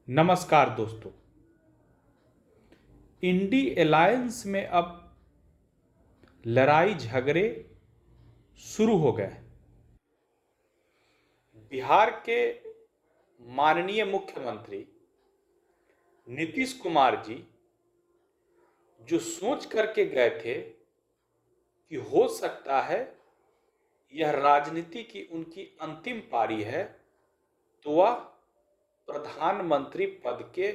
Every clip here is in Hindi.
नमस्कार दोस्तों। इंडी अलायंस में अब लड़ाई झगड़े शुरू हो गए। बिहार के माननीय मुख्यमंत्री नीतीश कुमार जी जो सोच करके गए थे कि हो सकता है यह राजनीति की उनकी अंतिम पारी है, तो वह प्रधानमंत्री पद के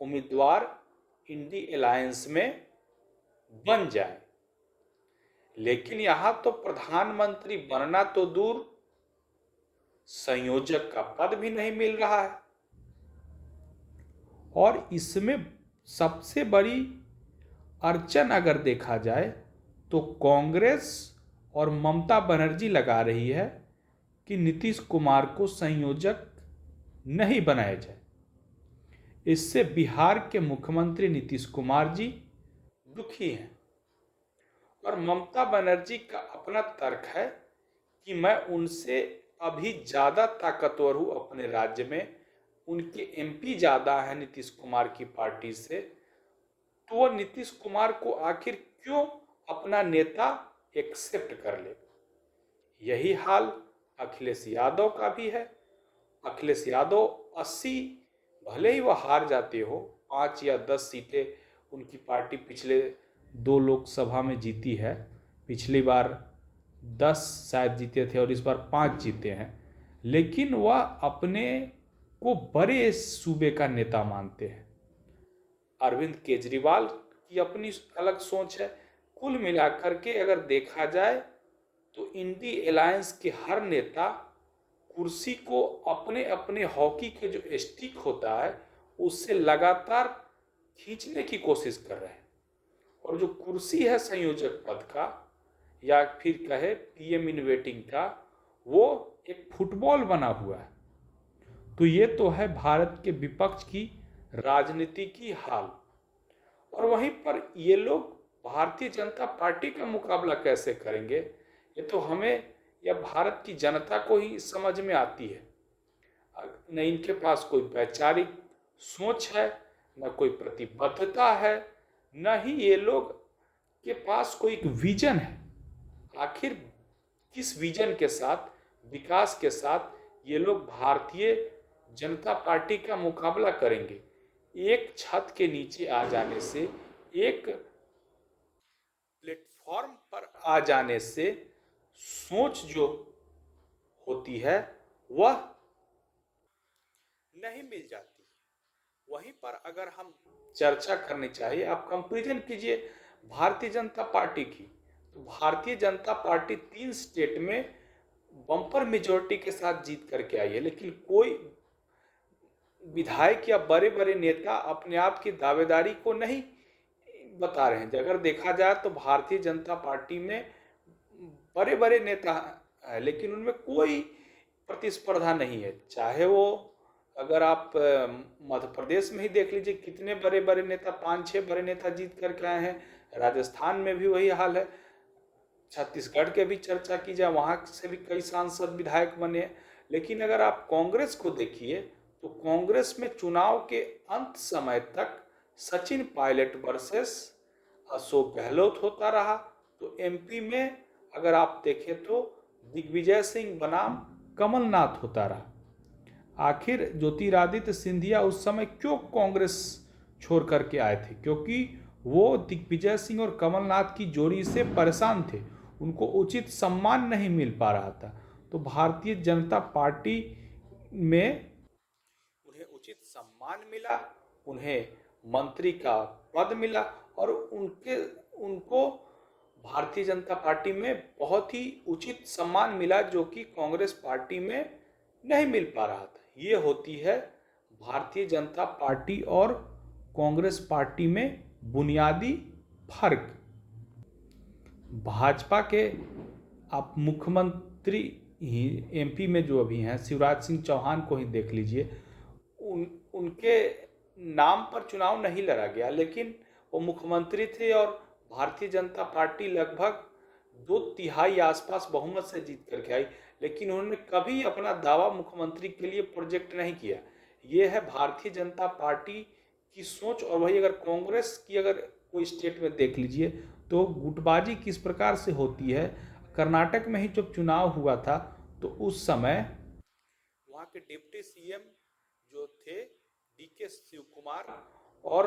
उम्मीदवार इंडी अलायंस में बन जाए। लेकिन यहां तो प्रधानमंत्री बनना तो दूर, संयोजक का पद भी नहीं मिल रहा है। और इसमें सबसे बड़ी अड़चन अगर देखा जाए तो कांग्रेस और ममता बनर्जी लगा रही है कि नीतीश कुमार को संयोजक नहीं बनाया जाए। इससे बिहार के मुख्यमंत्री नीतीश कुमार जी दुखी हैं और ममता बनर्जी का अपना तर्क है कि मैं उनसे अभी ज़्यादा ताकतवर हूँ अपने राज्य में, उनके एमपी ज़्यादा है नीतीश कुमार की पार्टी से, तो वो नीतीश कुमार को आखिर क्यों अपना नेता एक्सेप्ट कर ले। यही हाल अखिलेश यादव का भी है। अखिलेश यादव 80, भले ही वह हार जाते हो, 5 या 10 सीटें उनकी पार्टी पिछले 2 लोकसभा में जीती है। पिछली बार 10 शायद जीते थे और इस बार 5 जीते हैं, लेकिन वह अपने को बड़े सूबे का नेता मानते हैं। अरविंद केजरीवाल की अपनी अलग सोच है। कुल मिलाकर के अगर देखा जाए तो इंडी अलायंस के हर नेता कुर्सी को अपने अपने हॉकी के जो स्टिक होता है उससे लगातार खींचने की कोशिश कर रहे हैं। और जो कुर्सी है संयोजक पद का या फिर कहे पीएम इन वेटिंग का, वो एक फुटबॉल बना हुआ है। तो ये तो है भारत के विपक्ष की राजनीति की हाल। और वहीं पर ये लोग भारतीय जनता पार्टी का मुकाबला कैसे करेंगे, ये तो हमें या भारत की जनता को ही समझ में आती है। न इनके पास कोई वैचारिक सोच है, न कोई प्रतिबद्धता है, न ही ये लोग के पास कोई एक विजन है। आखिर किस विजन के साथ, विकास के साथ ये लोग भारतीय जनता पार्टी का मुकाबला करेंगे। एक छत के नीचे आ जाने से, एक प्लेटफॉर्म पर आ जाने से सोच जो होती है वह नहीं मिल जाती। वहीं पर अगर हम चर्चा करनी चाहिए, आप कंपैरिजन कीजिए भारतीय जनता पार्टी की, तो भारतीय जनता पार्टी 3 स्टेट में बम्पर मेजोरिटी के साथ जीत करके आई है, लेकिन कोई विधायक या बड़े बड़े नेता अपने आप की दावेदारी को नहीं बता रहे हैं। अगर देखा जाए तो भारतीय जनता पार्टी में बड़े बड़े नेता हैं, लेकिन उनमें कोई प्रतिस्पर्धा नहीं है। चाहे वो अगर आप मध्य प्रदेश में ही देख लीजिए, कितने बड़े बड़े नेता, 5-6 बड़े नेता जीत करके आए हैं। राजस्थान में भी वही हाल है। छत्तीसगढ़ के भी चर्चा की जाए, वहाँ से भी कई सांसद विधायक बने हैं। लेकिन अगर आप कांग्रेस को देखिए तो कांग्रेस में चुनाव के अंत समय तक सचिन पायलट वर्सेस अशोक गहलोत होता रहा। तो एमपी में अगर आप देखें तो दिग्विजय सिंह बनाम कमलनाथ होता रहा। आखिर ज्योतिरादित्य सिंधिया उस समय क्यों कांग्रेस छोड़ करके आए थे? क्योंकि वो दिग्विजय सिंह और कमलनाथ की जोड़ी से परेशान थे, उनको उचित सम्मान नहीं मिल पा रहा था। तो भारतीय जनता पार्टी में उन्हें उचित सम्मान मिला, उन्हें मंत्री का पद मिला और उनको भारतीय जनता पार्टी में बहुत ही उचित सम्मान मिला, जो कि कांग्रेस पार्टी में नहीं मिल पा रहा था। ये होती है भारतीय जनता पार्टी और कांग्रेस पार्टी में बुनियादी फर्क। भाजपा के आप मुख्यमंत्री ही एमपी में जो अभी हैं, शिवराज सिंह चौहान को ही देख लीजिए। उनके नाम पर चुनाव नहीं लड़ा गया, लेकिन वो मुख्यमंत्री थे और भारतीय जनता पार्टी लगभग 2/3 आसपास बहुमत से जीत करके आई। लेकिन उन्होंने कभी अपना दावा मुख्यमंत्री के लिए प्रोजेक्ट नहीं किया। ये है भारतीय जनता पार्टी की सोच। और वही अगर कांग्रेस की अगर कोई स्टेट में देख लीजिए तो गुटबाजी किस प्रकार से होती है। कर्नाटक में ही जब चुनाव हुआ था तो उस समय वहाँ के डिप्टी सीएम जो थे डीके शिव कुमार और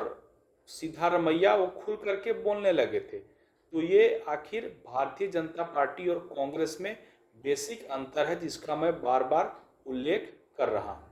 सिद्धारमैया, वो खुल करके बोलने लगे थे। तो ये आखिर भारतीय जनता पार्टी और कांग्रेस में बेसिक अंतर है जिसका मैं बार बार उल्लेख कर रहा हूँ।